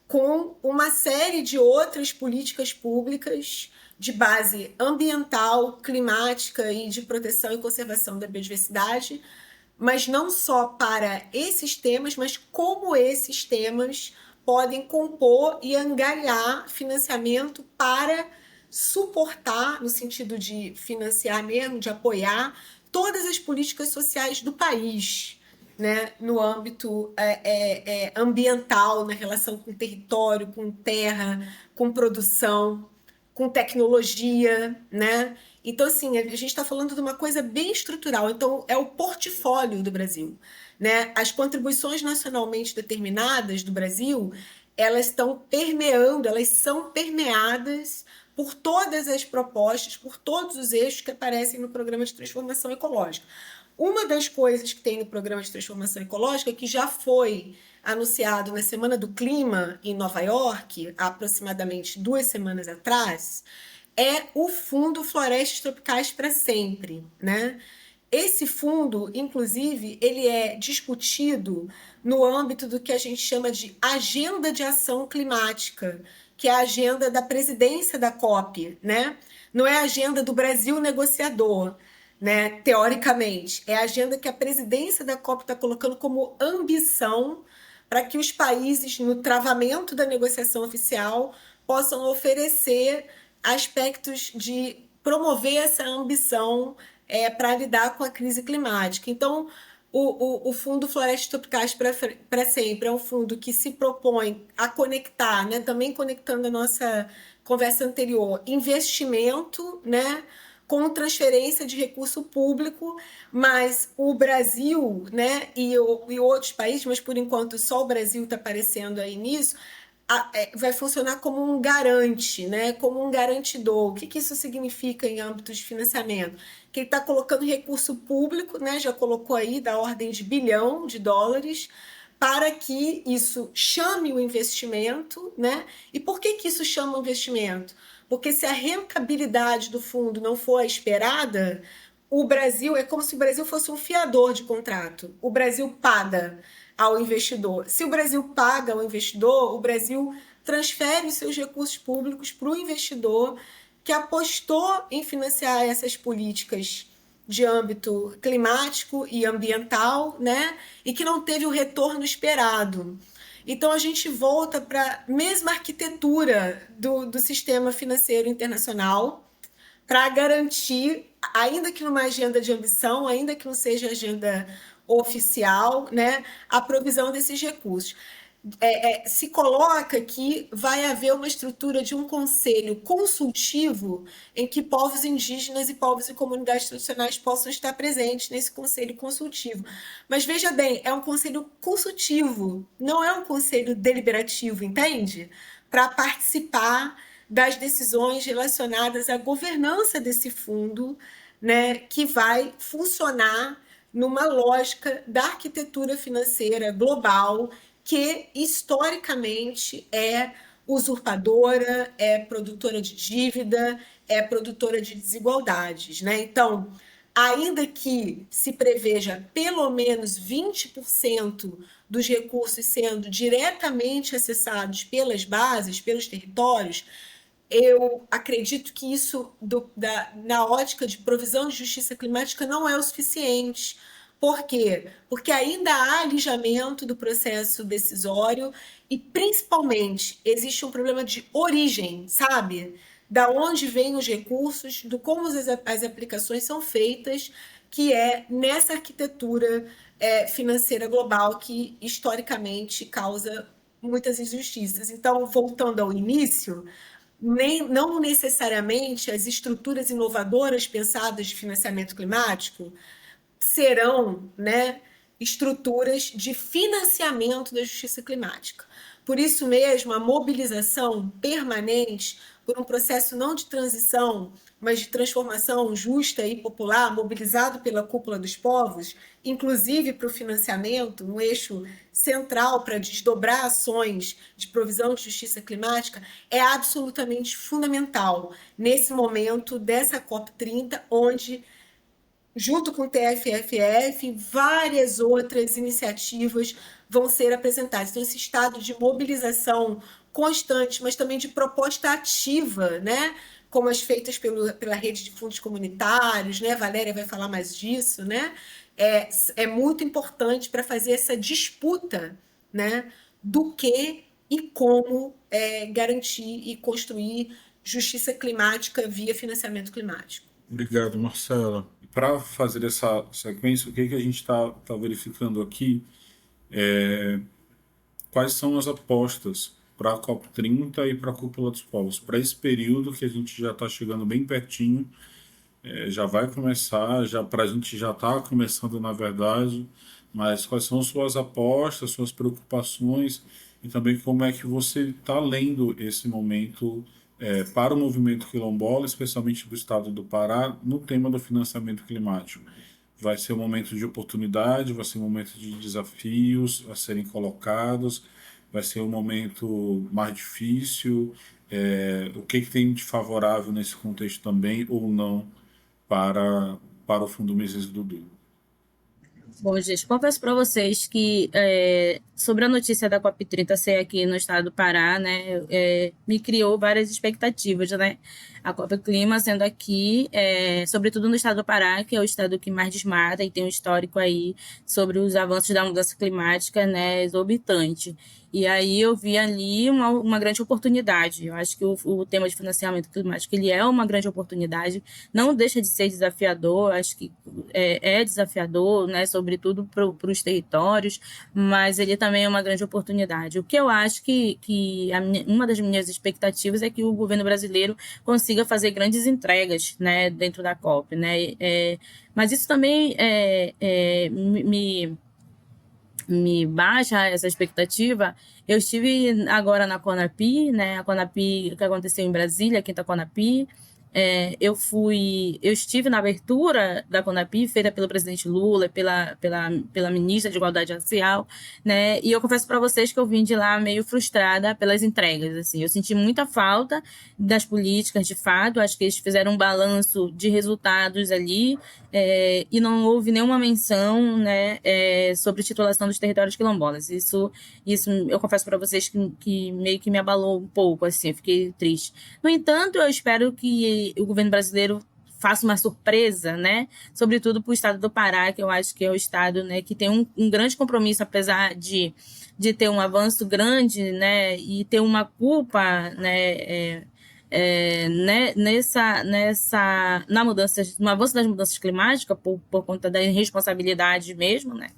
com uma série de outras políticas públicas de base ambiental, climática e de proteção e conservação da biodiversidade, mas não só para esses temas, mas como esses temas podem compor e angariar financiamento para suportar, no sentido de financiar mesmo, de apoiar todas as políticas sociais do país, né, no âmbito ambiental, na relação com território, com terra, com produção, com tecnologia, né? Então, assim, a gente está falando de uma coisa bem estrutural. Então, é o portfólio do Brasil, né? As contribuições nacionalmente determinadas do Brasil, elas estão permeando, elas são permeadas por todas as propostas, por todos os eixos que aparecem no Programa de Transformação Ecológica. Uma das coisas que tem no Programa de Transformação Ecológica, que já foi anunciado na Semana do Clima em Nova York, há aproximadamente 2 semanas atrás, é o Fundo Florestas Tropicais para Sempre, né? Esse fundo, inclusive, ele é discutido no âmbito do que a gente chama de Agenda de Ação Climática, que é a agenda da presidência da COP, né? Não é a agenda do Brasil negociador. né? Teoricamente, é a agenda que a presidência da COP está colocando como ambição para que os países, no travamento da negociação oficial, possam oferecer aspectos de promover essa ambição para lidar com a crise climática. Então, o Fundo Florestas Tropicais para Sempre é um fundo que se propõe a conectar, né, também conectando a nossa conversa anterior, investimento, né, com transferência de recurso público, mas o Brasil, né, e outros países, mas por enquanto só o Brasil está aparecendo aí nisso, vai funcionar como um garante, né, como um garantidor. O que isso significa em âmbito de financiamento? Que ele está colocando recurso público, né, já colocou aí da ordem de US$ 1 bilhão, para que isso chame o investimento, né? E por que isso chama o investimento? Porque se a rentabilidade do fundo não for a esperada, o Brasil é como se o Brasil fosse um fiador de contrato. O Brasil paga ao investidor. Se o Brasil paga ao investidor, o Brasil transfere os seus recursos públicos para o investidor que apostou em financiar essas políticas de âmbito climático e ambiental, né? E que não teve o retorno esperado. Então a gente volta para a mesma arquitetura do sistema financeiro internacional para garantir, ainda que numa agenda de ambição, ainda que não seja agenda oficial, né, a provisão desses recursos. Se coloca que vai haver uma estrutura de um conselho consultivo em que povos indígenas e povos e comunidades tradicionais possam estar presentes nesse conselho consultivo. Mas veja bem, é um conselho consultivo, não é um conselho deliberativo, entende? Para participar das decisões relacionadas à governança desse fundo, né, que vai funcionar numa lógica da arquitetura financeira global que historicamente é usurpadora, é produtora de dívida, é produtora de desigualdades, né? Então, ainda que se preveja pelo menos 20% dos recursos sendo diretamente acessados pelas bases, pelos territórios, eu acredito que isso, na ótica de provisão de justiça climática, não é o suficiente. Por quê? Porque ainda há alijamento do processo decisório e, principalmente, existe um problema de origem, sabe? Da onde vêm os recursos, do como as aplicações são feitas, que é nessa arquitetura financeira global que, historicamente, causa muitas injustiças. Então, voltando ao início, não necessariamente as estruturas inovadoras pensadas de financiamento climático serão, né, estruturas de financiamento da justiça climática. Por isso mesmo, a mobilização permanente por um processo não de transição, mas de transformação justa e popular, mobilizado pela cúpula dos povos, inclusive para o financiamento, um eixo central para desdobrar ações de provisão de justiça climática, é absolutamente fundamental nesse momento dessa COP30, onde, junto com o TFFF, várias outras iniciativas vão ser apresentadas. Então, esse estado de mobilização constante, mas também de proposta ativa, né? Como as feitas pela rede de fundos comunitários, né? Valéria vai falar mais disso, né? É muito importante para fazer essa disputa, né? Do que e como garantir e construir justiça climática via financiamento climático. Obrigado, Marcela. Para fazer essa sequência, o que a gente está verificando aqui é quais são as apostas para a COP30 e para a Cúpula dos Povos, para esse período que a gente já está chegando bem pertinho, já vai começar, já para a gente já está começando na verdade, mas quais são suas apostas, suas preocupações e também como é que você está lendo esse momento para o movimento quilombola, especialmente do estado do Pará, no tema do financiamento climático. Vai ser um momento de oportunidade, vai ser um momento de desafios a serem colocados, vai ser um momento mais difícil. O que tem de favorável nesse contexto também ou não para o Fundo Mises Dudu? Bom, gente, confesso para vocês que sobre a notícia da COP30 ser aqui no estado do Pará, né, me criou várias expectativas, né? A COP Clima sendo aqui, sobretudo no estado do Pará, que é o estado que mais desmata e tem um histórico aí sobre os avanços da mudança climática, né, exorbitante. E aí eu vi ali uma grande oportunidade. Eu acho que o tema de financiamento climático ele é uma grande oportunidade, não deixa de ser desafiador, acho que é desafiador, né, sobretudo para os territórios, mas ele também é uma grande oportunidade. O que eu acho que uma das minhas expectativas é que o governo brasileiro consiga fazer grandes entregas, né, dentro da COP, né, mas isso também me baixa essa expectativa. Eu estive agora na Conapi, né? A Conapi que aconteceu em Brasília, a quinta Conapi. Eu estive na abertura da Conapi, feita pelo presidente Lula, pela ministra de Igualdade Racial, né? E eu confesso para vocês que eu vim de lá meio frustrada pelas entregas, assim. Eu senti muita falta das políticas, de fato. Acho que eles fizeram um balanço de resultados ali, e não houve nenhuma menção, né, sobre titulação dos territórios quilombolas. Isso eu confesso para vocês que meio que me abalou um pouco, assim, eu fiquei triste. No entanto, eu espero que o governo brasileiro faça uma surpresa, né? Sobretudo para o estado do Pará, que eu acho que é o estado, né, que tem um grande compromisso, apesar de ter um avanço grande, né, e ter uma culpa, né, no avanço das mudanças climáticas por conta da irresponsabilidade mesmo, né?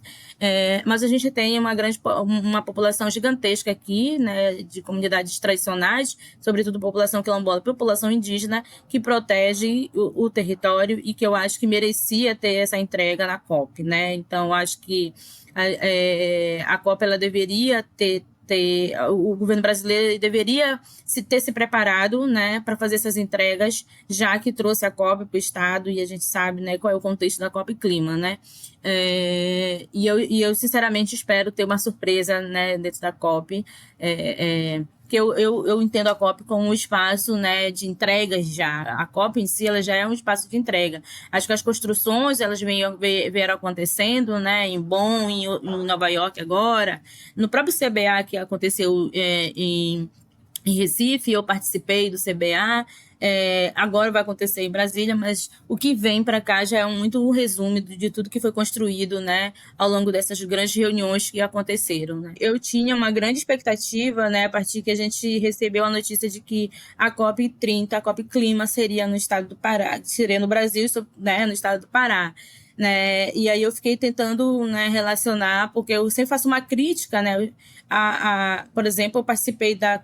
Mas a gente tem uma população gigantesca aqui, né, de comunidades tradicionais, sobretudo população quilombola, população indígena, que protege o território e que eu acho que merecia ter essa entrega na COP, né? Então, acho que a COP ela deveria o governo brasileiro deveria ter se preparado, né, para fazer essas entregas, já que trouxe a COP para o estado e a gente sabe, né, qual é o contexto da COP Clima, né? E eu sinceramente espero ter uma surpresa, né, dentro da COP, que eu entendo a COP como um espaço, né, de entregas já. A COP em si ela já é um espaço de entrega. Acho que as construções elas vieram acontecendo, né, em Bonn, em Nova York agora, no próprio CBA que aconteceu em Recife, eu participei do CBA, agora vai acontecer em Brasília, mas o que vem para cá já é muito um resumo de tudo que foi construído, né, ao longo dessas grandes reuniões que aconteceram, né. Eu tinha uma grande expectativa, né, a partir que a gente recebeu a notícia de que a COP30, a COP Clima seria no estado do Pará, seria no Brasil, né, no estado do Pará. Né? E aí eu fiquei tentando, né, relacionar, porque eu sempre faço uma crítica, né, por exemplo, eu participei da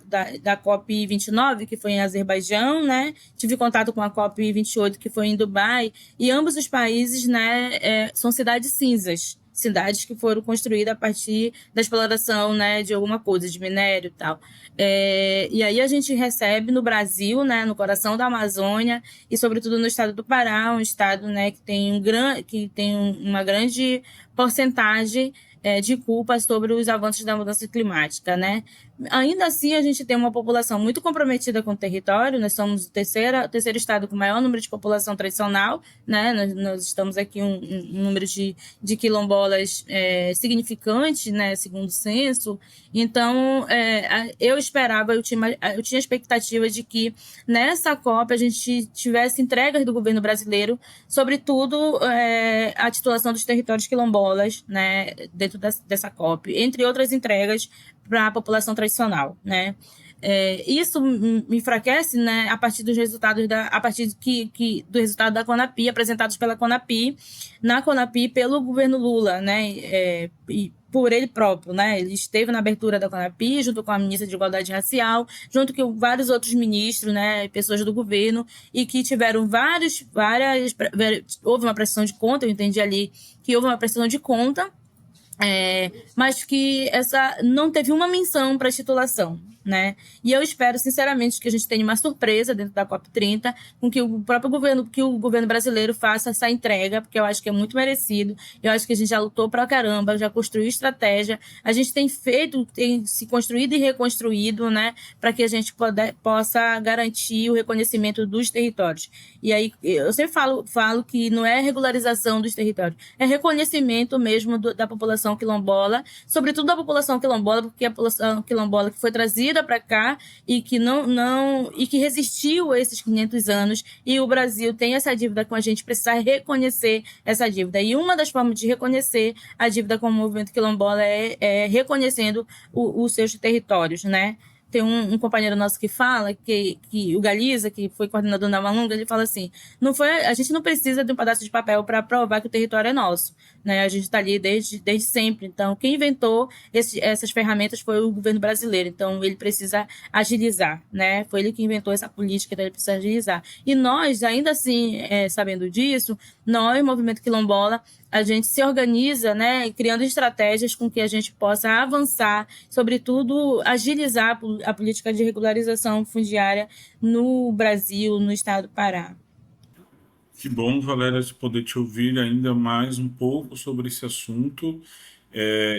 COP29, que foi em Azerbaijão, né, tive contato com a COP28, que foi em Dubai, e ambos os países, né, são cidades cinzas, cidades que foram construídas a partir da exploração, né, de alguma coisa, de minério e tal. E aí a gente recebe no Brasil, né, no coração da Amazônia e sobretudo no estado do Pará, um estado, né, que tem uma grande porcentagem de culpa sobre os avanços da mudança climática, né? Ainda assim, a gente tem uma população muito comprometida com o território, nós somos o terceiro estado com o maior número de população tradicional, né? Nós estamos aqui um número de quilombolas significante, né? Segundo o censo. Então, eu tinha expectativa de que nessa COP a gente tivesse entregas do governo brasileiro, sobretudo a titulação dos territórios quilombolas, né? Dentro dessa COP, entre outras entregas para a população tradicional, né? Isso me enfraquece, né, a partir dos resultados do resultado da Conapi, apresentados pela Conapi, na Conapi pelo governo Lula, né, e por ele próprio, né, ele esteve na abertura da Conapi junto com a ministra de Igualdade Racial, junto com vários outros ministros, né, pessoas do governo, e que tiveram houve uma prestação de conta, eu entendi ali que houve uma prestação de conta, mas que essa não teve uma menção para a titulação, né? E eu espero, sinceramente, que a gente tenha uma surpresa dentro da COP30, com que o próprio governo, que o governo brasileiro faça essa entrega, porque eu acho que é muito merecido. Eu acho que a gente já lutou pra caramba, já construiu estratégia, a gente tem feito, tem se construído e reconstruído, né, para que a gente possa garantir o reconhecimento dos territórios. E aí, eu sempre falo que não é regularização dos territórios, é reconhecimento mesmo da população quilombola, sobretudo da população quilombola, porque a população quilombola que foi trazida para cá e que e que resistiu a esses 500 anos, e o Brasil tem essa dívida com a gente, precisa reconhecer essa dívida. E uma das formas de reconhecer a dívida com o movimento quilombola é reconhecendo os seus territórios, né? Tem um companheiro nosso que fala, que o Galiza, que foi coordenador da Malunga, ele fala assim, a gente não precisa de um pedaço de papel para provar que o território é nosso, né? A gente está ali desde sempre. Então, quem inventou essas ferramentas foi o governo brasileiro. Então, ele precisa agilizar, né? Foi ele que inventou essa política, então ele precisa agilizar. E nós, ainda assim, sabendo disso, nós, Movimento Quilombola, a gente se organiza, né, criando estratégias com que a gente possa avançar, sobretudo agilizar a política de regularização fundiária no Brasil, no estado do Pará. Que bom, Valéria, de poder te ouvir ainda mais um pouco sobre esse assunto.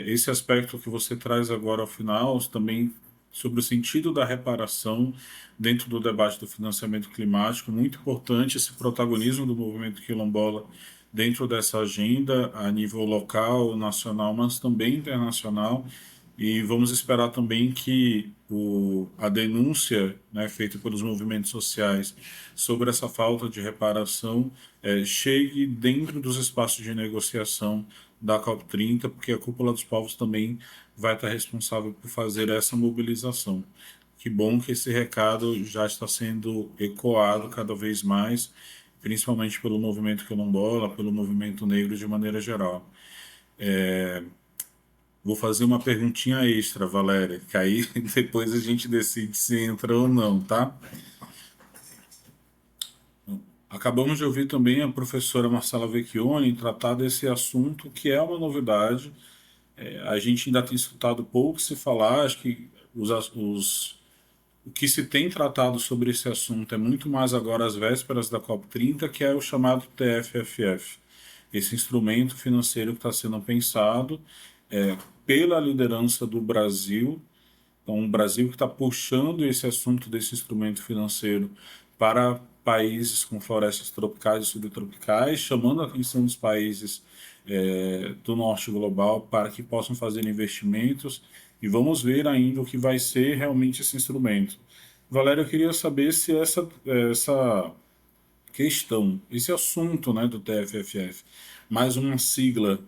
Esse aspecto que você traz agora ao final, também sobre o sentido da reparação dentro do debate do financiamento climático, muito importante esse protagonismo do movimento quilombola dentro dessa agenda a nível local, nacional, mas também internacional. E vamos esperar também que a denúncia, né, feita pelos movimentos sociais sobre essa falta de reparação chegue dentro dos espaços de negociação da COP30, porque a Cúpula dos Povos também vai estar responsável por fazer essa mobilização. Que bom que esse recado já está sendo ecoado cada vez mais, principalmente pelo movimento quilombola, pelo movimento negro de maneira geral. Vou fazer uma perguntinha extra, Valéria, que aí depois a gente decide se entra ou não, tá? Acabamos de ouvir também a professora Marcela Vecchioni tratar desse assunto, que é uma novidade. A gente ainda tem escutado pouco se falar, acho que o que se tem tratado sobre esse assunto é muito mais agora às vésperas da COP30, que é o chamado TFFF, esse instrumento financeiro que está sendo pensado pela liderança do Brasil. Então, o Brasil que está puxando esse assunto desse instrumento financeiro para países com florestas tropicais e subtropicais, chamando a atenção dos países do norte global para que possam fazer investimentos, e vamos ver ainda o que vai ser realmente esse instrumento. Valéria, eu queria saber se essa questão, esse assunto, né, do TFFF, mais uma sigla,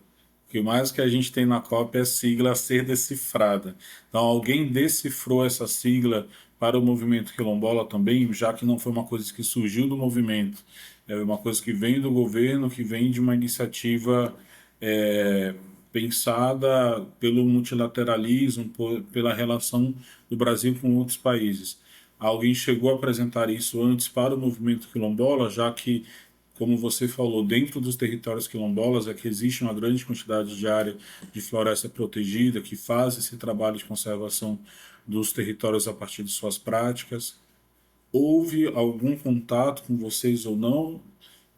que mais que a gente tem na COP é a sigla a ser decifrada. Então, alguém decifrou essa sigla para o movimento quilombola também, já que não foi uma coisa que surgiu do movimento, é uma coisa que vem do governo, que vem de uma iniciativa pensada pelo multilateralismo, pela relação do Brasil com outros países. Alguém chegou a apresentar isso antes para o movimento quilombola, já que, como você falou, dentro dos territórios quilombolas é que existe uma grande quantidade de área de floresta protegida, que faz esse trabalho de conservação dos territórios a partir de suas práticas. Houve algum contato com vocês ou não?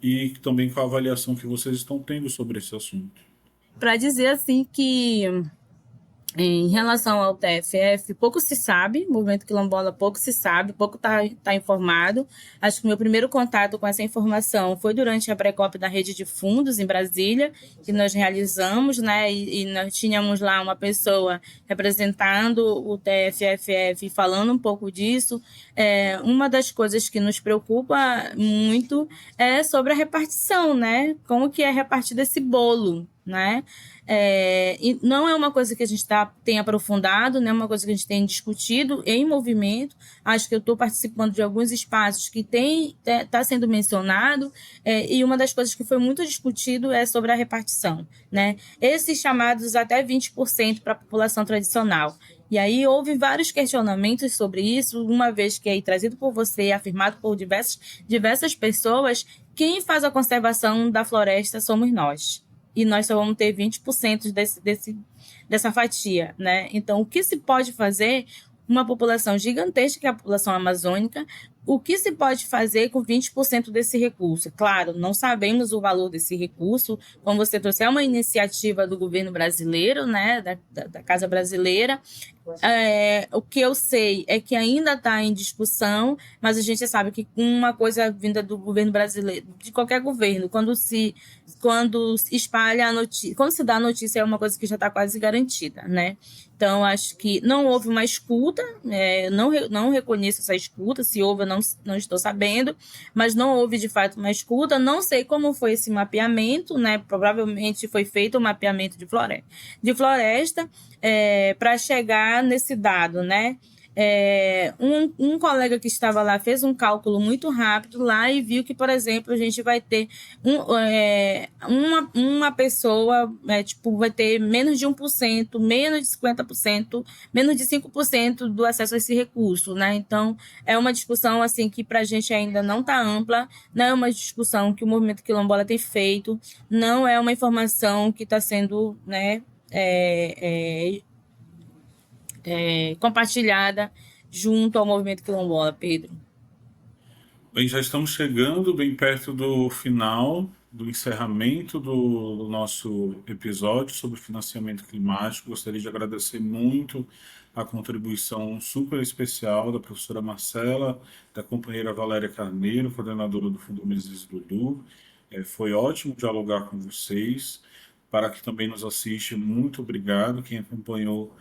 E também com a avaliação que vocês estão tendo sobre esse assunto. Para dizer assim que em relação ao TFF, pouco se sabe, movimento quilombola pouco se sabe, pouco tá informado. Acho que o meu primeiro contato com essa informação foi durante a pré-COP da Rede de Fundos em Brasília, que nós realizamos, né? E nós tínhamos lá uma pessoa representando o TFFF, falando um pouco disso. Uma das coisas que nos preocupa muito é sobre a repartição, né? Como que é repartido esse bolo, né? E não é uma coisa que a gente tem aprofundado, não é uma coisa que a gente tem discutido em movimento. Acho que eu estou participando de alguns espaços que está sendo mencionado, e uma das coisas que foi muito discutido é sobre a repartição, né? Esses chamados até 20% para a população tradicional. E aí houve vários questionamentos sobre isso, uma vez que é trazido por você, afirmado por diversas pessoas, quem faz a conservação da floresta somos nós. E nós só vamos ter 20% dessa fatia, né? Então, o que se pode fazer uma população gigantesca, que é a população amazônica. O que se pode fazer com 20% desse recurso? Claro, não sabemos o valor desse recurso, como você trouxe, é uma iniciativa do governo brasileiro, né, da Casa Brasileira. O que eu sei é que ainda está em discussão, mas a gente sabe que uma coisa vinda do governo brasileiro, de qualquer governo, quando se espalha a notícia, quando se dá a notícia é uma coisa que já está quase garantida, né? Então, acho que não houve uma escuta, não reconheço essa escuta, se houve, eu não estou sabendo, mas não houve de fato uma escuta. Não sei como foi esse mapeamento, né? Provavelmente foi feito um mapeamento de floresta para chegar nesse dado, né? Um colega que estava lá fez um cálculo muito rápido lá e viu que, por exemplo, a gente vai ter uma pessoa, vai ter menos de 1%, menos de 50%, menos de 5% do acesso a esse recurso, né? Então, é uma discussão assim que para a gente ainda não está ampla, não é uma discussão que o movimento quilombola tem feito, não é uma informação que está sendo, né, compartilhada junto ao movimento quilombola, Pedro. Bem, já estamos chegando bem perto do final, do encerramento do nosso episódio sobre financiamento climático. Gostaria de agradecer muito a contribuição super especial da professora Marcela, da companheira Valéria Carneiro, coordenadora do Fundo Mises Dudu. Foi ótimo dialogar com vocês. Para quem também nos assiste, muito obrigado. Quem acompanhou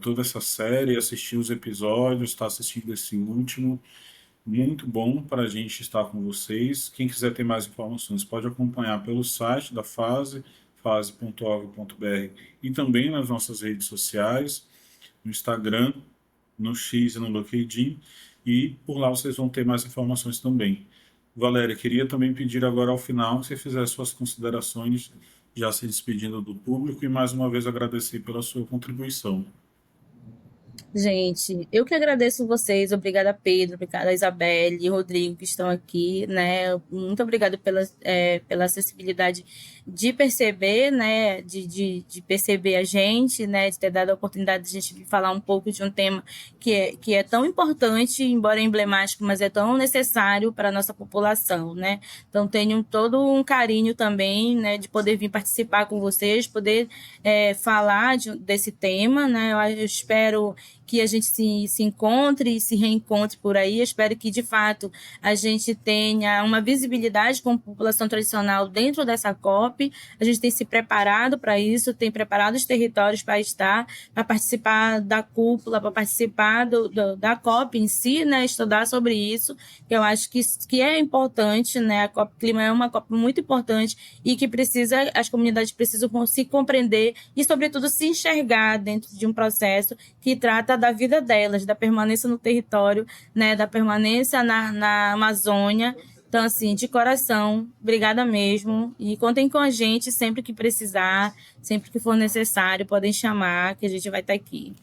toda essa série, assistiu os episódios, está assistindo esse último. Muito bom para a gente estar com vocês. Quem quiser ter mais informações pode acompanhar pelo site da Fase, fase.org.br, e também nas nossas redes sociais, no Instagram, no X e no LinkedIn, e por lá vocês vão ter mais informações também. Valéria, queria também pedir agora ao final que você fizesse suas considerações, já se despedindo do público, e mais uma vez agradecer pela sua contribuição. Gente, eu que agradeço vocês, obrigada Pedro, obrigada Isabelle e Rodrigo que estão aqui, né? Muito obrigada pela acessibilidade de perceber, né? De perceber a gente, né? De ter dado a oportunidade de a gente falar um pouco de um tema que é tão importante, embora emblemático, mas é tão necessário para a nossa população, né? Então tenho todo um carinho também, né? De poder vir participar com vocês, poder falar desse tema, né? Eu espero que a gente se encontre e se reencontre por aí. Eu espero que, de fato, a gente tenha uma visibilidade como população tradicional dentro dessa COP. A gente tem se preparado para isso, tem preparado os territórios para participar da cúpula, para participar da COP em si, né? Estudar sobre isso, que eu acho que é importante, né? A COP Clima é uma COP muito importante e que as comunidades precisam se compreender e, sobretudo, se enxergar dentro de um processo que trata da vida delas, da permanência no território, né, da permanência na Amazônia. Então, assim, de coração, obrigada mesmo. E contem com a gente sempre que precisar, sempre que for necessário, podem chamar, que a gente vai estar aqui.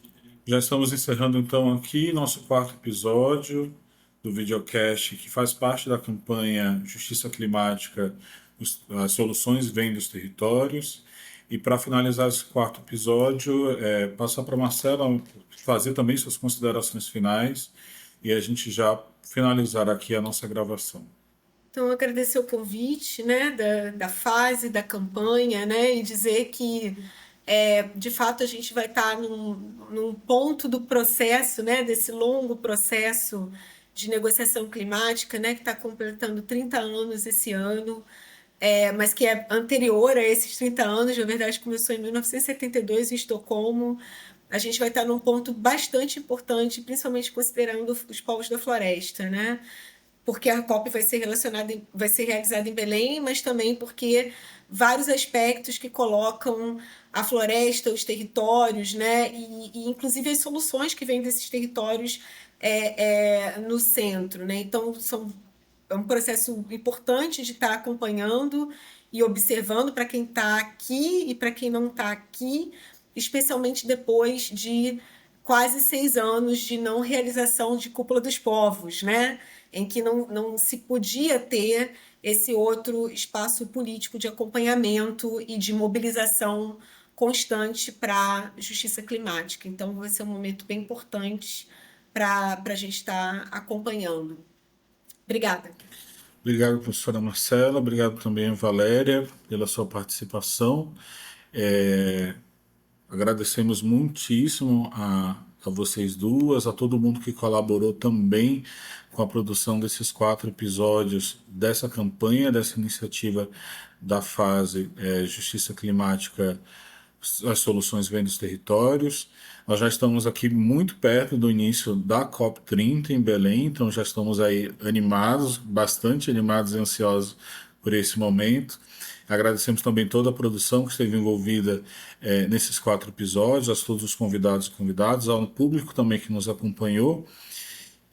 Já estamos encerrando, então, aqui nosso quarto episódio do videocast, que faz parte da campanha Justiça Climática, as soluções vêm dos territórios. E para finalizar esse quarto episódio, passar para a Marcela fazer também suas considerações finais e a gente já finalizar aqui a nossa gravação. Então, agradecer o convite, né, da fase, da campanha, né, e dizer que, de fato, a gente vai estar num ponto do processo, né, desse longo processo de negociação climática, né, que está completando 30 anos esse ano, mas que é anterior a esses 30 anos, na verdade começou em 1972 em Estocolmo. A gente vai estar num ponto bastante importante, principalmente considerando os povos da floresta, né? Porque a COP vai ser realizada em Belém, mas também porque vários aspectos que colocam a floresta, os territórios, né? E inclusive as soluções que vêm desses territórios no centro, né? Então, é um processo importante de estar acompanhando e observando para quem está aqui e para quem não está aqui, especialmente depois de quase 6 anos de não realização de Cúpula dos Povos, né? Em que não se podia ter esse outro espaço político de acompanhamento e de mobilização constante para justiça climática. Então, vai ser um momento bem importante para a gente estar acompanhando. Obrigada. Obrigado, professora Marcela. Obrigado também, Valéria, pela sua participação. Agradecemos muitíssimo a vocês duas, a todo mundo que colaborou também com a produção desses 4 episódios dessa campanha, dessa iniciativa da fase Justiça Climática, as soluções vêm dos territórios. Nós já estamos aqui muito perto do início da COP30 em Belém, então já estamos aí animados, bastante animados e ansiosos por esse momento. Agradecemos também toda a produção que esteve envolvida nesses 4 episódios, a todos os convidados e convidadas, ao público também que nos acompanhou.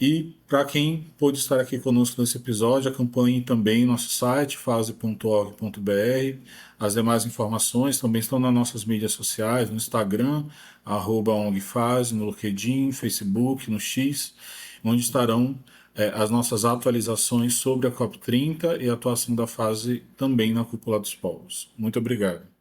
E para quem pôde estar aqui conosco nesse episódio, acompanhe também nosso site, fase.org.br. As demais informações também estão nas nossas mídias sociais, no Instagram, @ONGFase, no LinkedIn, Facebook, no X, onde estarão as nossas atualizações sobre a COP30 e a atuação da fase também na Cúpula dos Povos. Muito obrigado.